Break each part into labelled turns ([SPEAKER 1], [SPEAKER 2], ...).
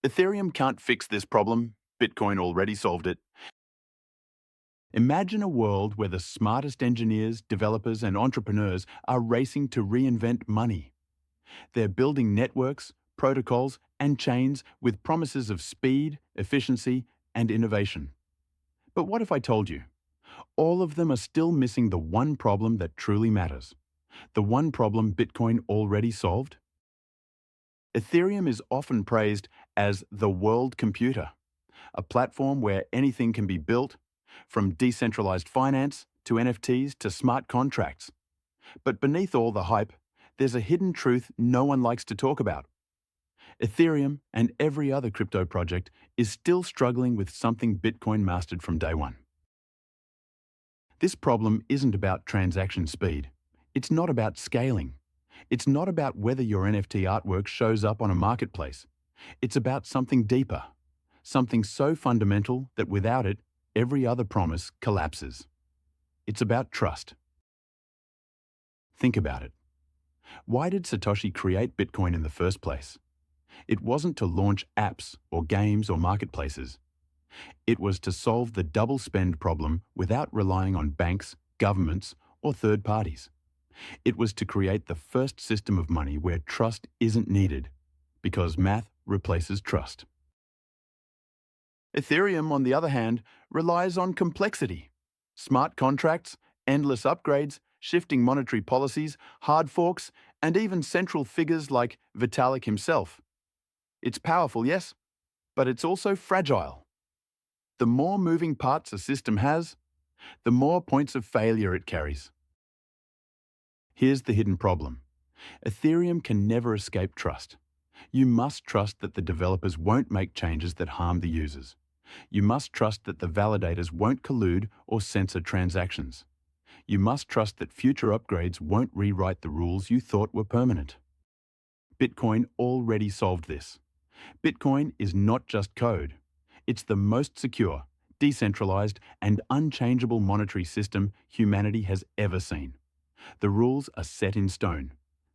[SPEAKER 1] Ethereum can't fix this problem. Bitcoin already solved it. Imagine a world where the smartest engineers, developers, and entrepreneurs are racing to reinvent money. They're building networks, protocols, and chains with promises of speed, efficiency, and innovation. But what if I told you? All of them are still missing the one problem that truly matters. The one problem Bitcoin already solved? Ethereum is often praised as the world computer, a platform where anything can be built, from decentralized finance to NFTs to smart contracts. But beneath all the hype, there's a hidden truth no one likes to talk about. Ethereum and every other crypto project is still struggling with something Bitcoin mastered from day one. This problem isn't about transaction speed. It's not about scaling. It's not about whether your NFT artwork shows up on a marketplace. It's about something deeper, something so fundamental that without it, every other promise collapses. It's about trust. Think about it. Why did Satoshi create Bitcoin in the first place? It wasn't to launch apps or games or marketplaces. It was to solve the double spend problem without relying on banks, governments, or third parties. It was to create the first system of money where trust isn't needed, because math replaces trust. Ethereum, on the other hand, relies on complexity. Smart contracts, endless upgrades, shifting monetary policies, hard forks, and even central figures like Vitalik himself. It's powerful, yes, but it's also fragile. The more moving parts a system has, the more points of failure it carries. Here's the hidden problem. Ethereum can never escape trust. You must trust that the developers won't make changes that harm the users. You must trust that the validators won't collude or censor transactions. You must trust that future upgrades won't rewrite the rules you thought were permanent. Bitcoin already solved this. Bitcoin is not just code. It's the most secure, decentralized, and unchangeable monetary system humanity has ever seen. The rules are set in stone.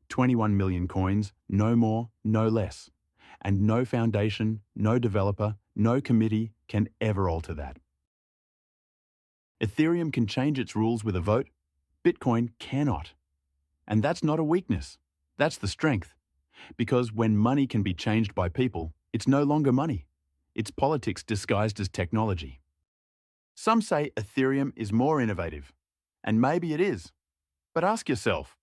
[SPEAKER 1] 21 million coins, no more, no less. And no foundation, no developer, no committee can ever alter that. Ethereum can change its rules with a vote. Bitcoin cannot. And that's not a weakness. That's the strength. Because when money can be changed by people, it's no longer money. It's politics disguised as technology. Some say Ethereum is more innovative. And maybe it is. But ask yourself,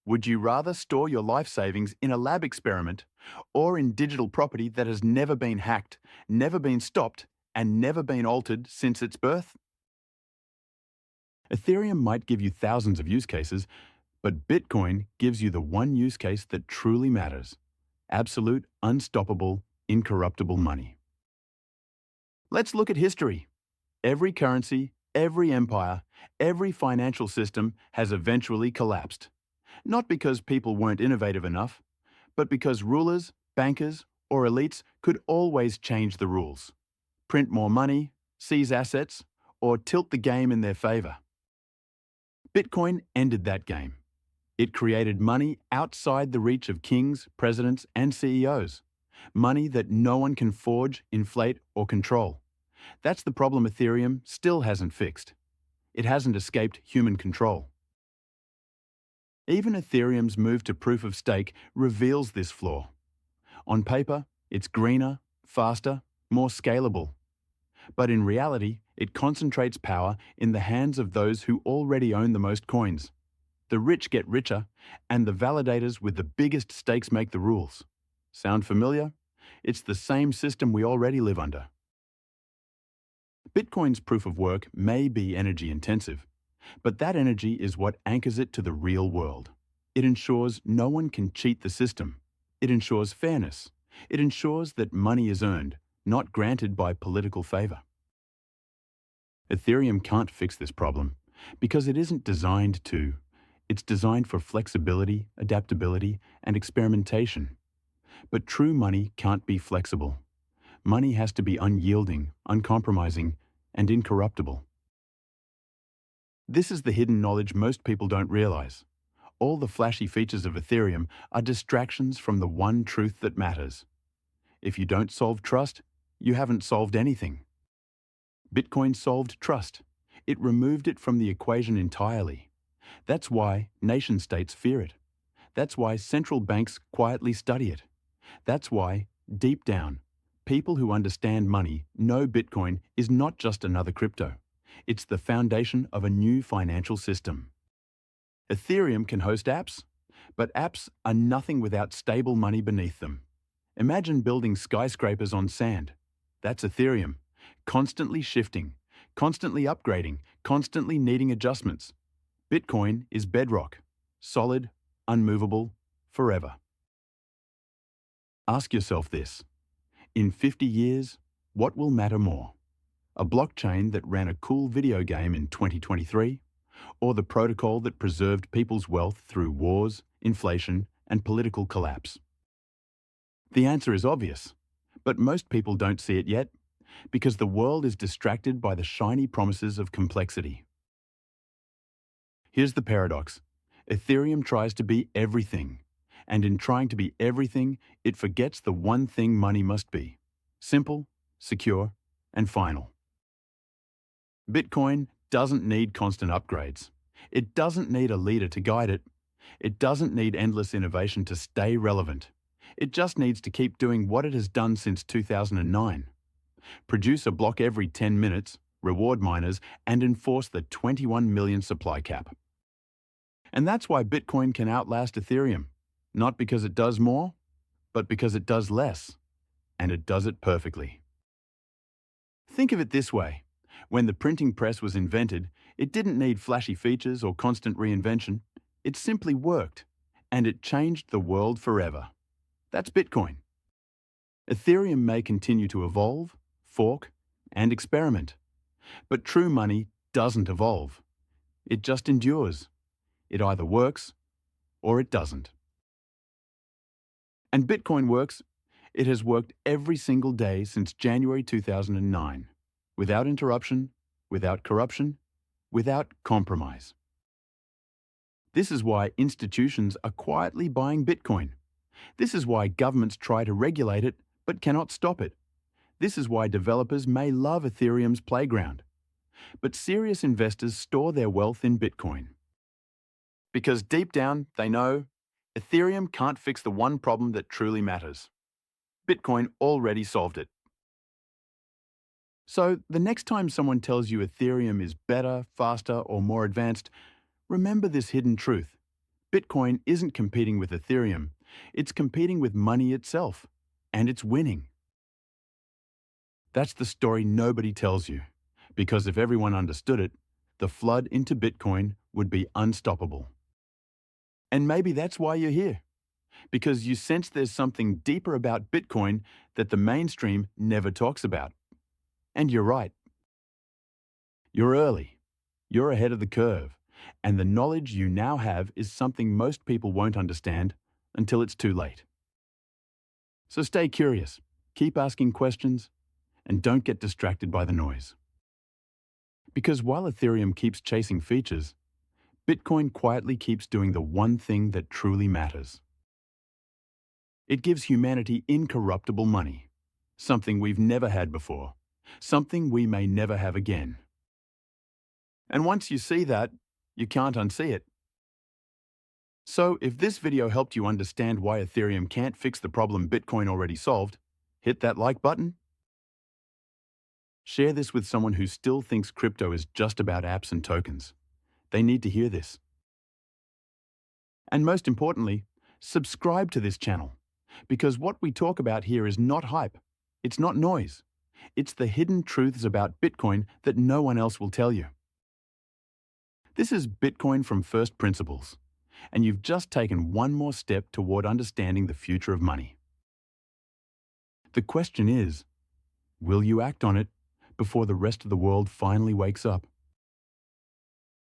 [SPEAKER 1] would you rather store your life savings in a lab experiment or in digital property that has never been hacked, never been stopped, and never been altered since its birth? Ethereum might give you thousands of use cases, but Bitcoin gives you the one use case that truly matters: absolute, unstoppable, incorruptible money. Let's look at history. Every currency, every empire, every financial system has eventually collapsed. Not because people weren't innovative enough, but because rulers, bankers, or elites could always change the rules, print more money, seize assets, or tilt the game in their favor. Bitcoin ended that game. It created money outside the reach of kings, presidents, and CEOs. Money that no one can forge, inflate, or control. That's the problem Ethereum still hasn't fixed. It hasn't escaped human control. Even Ethereum's move to proof of stake reveals this flaw. On paper, it's greener, faster, more scalable. But in reality, it concentrates power in the hands of those who already own the most coins. The rich get richer, and the validators with the biggest stakes make the rules. Sound familiar? It's the same system we already live under. Bitcoin's proof of work may be energy intensive, but that energy is what anchors it to the real world. It ensures no one can cheat the system. It ensures fairness. It ensures that money is earned, not granted by political favor. Ethereum can't fix this problem because it isn't designed to. It's designed for flexibility, adaptability, and experimentation. But true money can't be flexible. Money has to be unyielding, uncompromising, and incorruptible. This is the hidden knowledge most people don't realize. All the flashy features of Ethereum are distractions from the one truth that matters. If you don't solve trust, you haven't solved anything. Bitcoin solved trust. It removed it from the equation entirely. That's why nation-states fear it. That's why central banks quietly study it. That's why, deep down, people who understand money know Bitcoin is not just another crypto. It's the foundation of a new financial system. Ethereum can host apps, but apps are nothing without stable money beneath them. Imagine building skyscrapers on sand. That's Ethereum, constantly shifting, constantly upgrading, constantly needing adjustments. Bitcoin is bedrock, solid, unmovable, forever. Ask yourself this: in 50 years, what will matter more? A blockchain that ran a cool video game in 2023, or the protocol that preserved people's wealth through wars, inflation, and political collapse? The answer is obvious, but most people don't see it yet, because the world is distracted by the shiny promises of complexity. Here's the paradox. Ethereum tries to be everything, and in trying to be everything, it forgets the one thing money must be: simple, secure, and final. Bitcoin doesn't need constant upgrades. It doesn't need a leader to guide it. It doesn't need endless innovation to stay relevant. It just needs to keep doing what it has done since 2009. Produce a block every 10 minutes, reward miners, and enforce the 21 million supply cap. And that's why Bitcoin can outlast Ethereum, not because it does more, but because it does less, and it does it perfectly. Think of it this way. When the printing press was invented, it didn't need flashy features or constant reinvention. It simply worked, and it changed the world forever. That's Bitcoin. Ethereum may continue to evolve, fork, and experiment, but true money doesn't evolve. It just endures. It either works or it doesn't. And Bitcoin works. It has worked every single day since January 2009, without interruption, without corruption, without compromise. This is why institutions are quietly buying Bitcoin. This is why governments try to regulate it but cannot stop it. This is why developers may love Ethereum's playground. But serious investors store their wealth in Bitcoin. Because deep down, they know Ethereum can't fix the one problem that truly matters. Bitcoin already solved it. So the next time someone tells you Ethereum is better, faster, or more advanced, remember this hidden truth. Bitcoin isn't competing with Ethereum. It's competing with money itself, and it's winning. That's the story nobody tells you, because if everyone understood it, the flood into Bitcoin would be unstoppable. And maybe that's why you're here, because you sense there's something deeper about Bitcoin that the mainstream never talks about. And you're right. You're early. You're ahead of the curve. And the knowledge you now have is something most people won't understand until it's too late. So stay curious, keep asking questions, and don't get distracted by the noise. Because while Ethereum keeps chasing features, Bitcoin quietly keeps doing the one thing that truly matters. It gives humanity incorruptible money, something we've never had before, something we may never have again. And once you see that, you can't unsee it. So if this video helped you understand why Ethereum can't fix the problem Bitcoin already solved, hit that like button. Share this with someone who still thinks crypto is just about apps and tokens. They need to hear this. And most importantly, subscribe to this channel, because what we talk about here is not hype. It's not noise. It's the hidden truths about Bitcoin that no one else will tell you. This is Bitcoin from first principles, and you've just taken one more step toward understanding the future of money. The question is, will you act on it before the rest of the world finally wakes up?